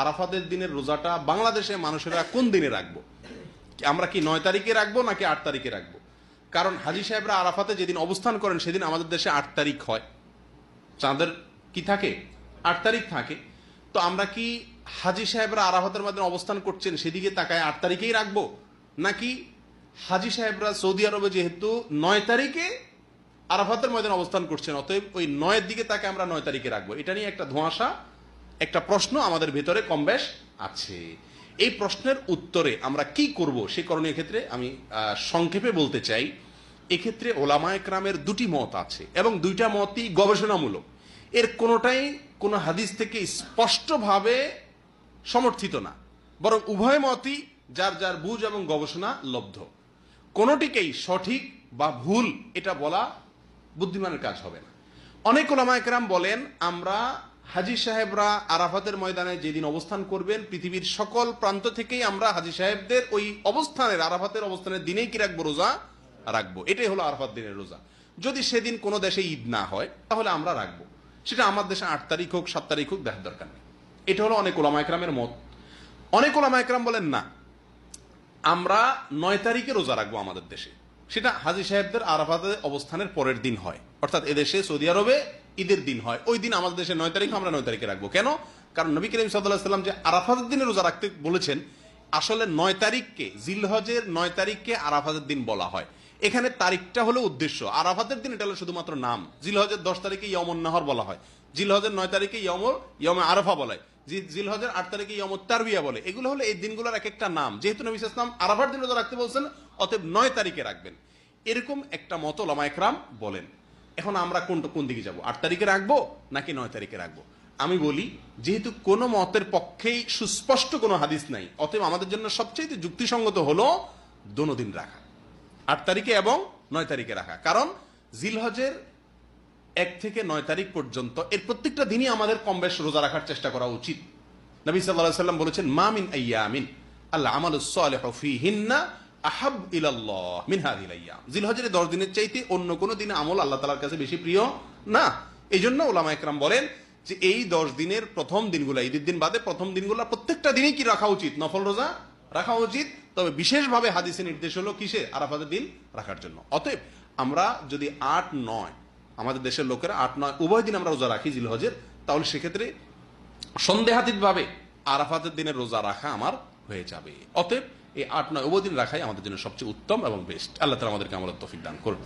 আরাফাতের দিনের রোজাটা বাংলাদেশে মানুষেরা কোন দিনে রাখবো? আমরা কি 9 তারিখে রাখবো নাকি 8 তারিখে রাখবো? কারণ হাজী সাহেবরা আরাফাতে যেদিন অবস্থান করেন সেদিন আমাদের দেশে 8 তারিখ হয়, চাঁদের কি থাকে 8 তারিখ থাকে। তো আমরা কি হাজী সাহেবরা আরাফাতের মধ্যে অবস্থান করছেন সেদিকে তাকায় 8 তারিখেই রাখবো, নাকি হাজী সাহেবরা সৌদি আরবে যেহেতু 9 তারিখে আরাফাতের ময়দানে অবস্থান করছেন অতএব ওই 9-এর দিকে তাকে আমরা 9 তারিখে রাখবো? এটা নিয়ে একটা ধোঁয়াশা, একটা প্রশ্ন আমাদের ভেতরে কম বেশ আছে। এই প্রশ্নের উত্তরে আমরা কি করব সে করণীয় ক্ষেত্রে আমি সংক্ষেপে বলতে চাই, এক্ষেত্রে ওলামায়ে কেরামের দুটি মত আছে এবং দুইটা মতই গবেষণামূলক। এর কোনোটাই কোনো হাদিস থেকে স্পষ্টভাবে সমর্থিত না, বরং উভয় মতই যার যার বুঝ এবং গবেষণা লব্ধ। কোনোটিকেই সঠিক বা ভুল এটা বলা বুদ্ধিমানের কাজ হবে না। অনেক ওলামায়ে কেরাম বলেন আমরা হাজী সাহেবরা আরাফাতের ময়দানে যেদিন অবস্থান করবেন পৃথিবীর সকল প্রান্ত থেকেই আমরা হাজী সাহেবদের ওই অবস্থানের আরাফাতের অবস্থানের দিনেই কি রাখবো? রোজা রাখবো। এটাই হলো আরাফাত দিনের রোজা। যদি সেদিন কোনো দেশে ঈদ না হয় তাহলে আমরা রাখবো, সেটা আমার দেশে 8 তারিখ হোক 7 তারিখ হোক দেখার দরকার নেই। এটা হলো অনেক ওলামায়ে কেরামের মত। অনেক ওলামায়ে কেরাম বলেন না, আমরা 9 তারিখে রোজা রাখবো আমাদের দেশে, সেটা হাজী সাহেবদের আরাফাতে অবস্থানের পরের দিন হয়, অর্থাৎ এদেশে সৌদি আরবে ঈদের দিন হয়, ওই দিন আমাদের দেশে 9 তারিখ, আমরা 9 তারিখে রাখবো। কেন? কারণ নবী করিম সাল্লাল্লাহু আলাইহি ওয়াসাল্লাম যে আরাফাতের দিনে রোজা রাখতে বলেছেন, আসলে 9 তারিখকে, জিলহজের 9 তারিখকে আরাফাতের দিন বলা হয়। এখানে তারিখটা হলো উদ্দেশ্য, আরাফাতের দিন এটা হলো শুধুমাত্র নাম। জিলহজের 10 তারিখে ইয়মুন নাহর বলা হয়, জিলহজের 9 তারিখে ইয়মে আরাফা বলা হয়, জিলহজের 8 তারিখে ইয়মুত তারবিয়া বলে। এগুলো হলো এই দিনগুলোর এক একটা নাম। যেহেতু নবী সাল্লাল্লাহু আলাইহি ওয়াসাল্লাম আরাফার দিন রোজা রাখতে বলছেন, অতএব 9 তারিখে রাখবেন, এরকম একটা মত ওলামায়ে কেরাম বলেন। এখন আমরা কোন দিকে যাব? 8 তারিখে রাখবো নাকি 9 তারিখে রাখবো? আমি বলি, যেহেতু কোন মতের পক্ষেই সুস্পষ্ট কোনো হাদিস নাই, অতএব আমাদের জন্য সবচেয়ে যুক্তিসঙ্গত হলো দোনো দিন রাখা, 8 তারিখে এবং 9 তারিখে রাখা। কারণ জিলহজের 1 থেকে 9 তারিখ পর্যন্ত এর প্রত্যেকটা দিনই আমাদের কম বেশ রোজা রাখার চেষ্টা করা উচিত। নবী সাল্লাল্লাহু আলাইহি ওয়াসাল্লাম বলেছেন, মা মিন আইয়ামিন আল আমালুস সালিহু ফীহিন্না আহাব ইলাল্লাহ মিন হাযিহিল আইয়াম। জিলহজের 10 দিনের চাইতে অন্য কোন দিনে আমল আল্লাহ তাআলার কাছে বেশি প্রিয় না। এইজন্য উলামায়ে কেরাম বলেন যে এই 10 দিনের প্রথম দিনগুলো, ঈদের দিন বাদে প্রথম দিনগুলো প্রত্যেকটা দিনই কি রাখা উচিত? নফল রোজা রাখা উচিত। তবে বিশেষভাবে হাদিসে নির্দেশ হলো কিসে? আরাফাতের দিন রাখার জন্য। অতএব আমরা যদি 8-9, আমাদের দেশের লোকেরা 8-9 উভয় দিন আমরা রোজা রাখি জিলহজের, তাহলে সেক্ষেত্রে সন্দেহাতীতভাবে আরাফাতের দিনের রোজা রাখা আমার হয়ে যাবে। অতএব এই 8-9 উভয় দিন রাখাই আমাদের জন্য সবচেয়ে উত্তম এবং বেস্ট। আল্লাহ তাআলা আমাদেরকে আমলের তৌফিক দান করুন।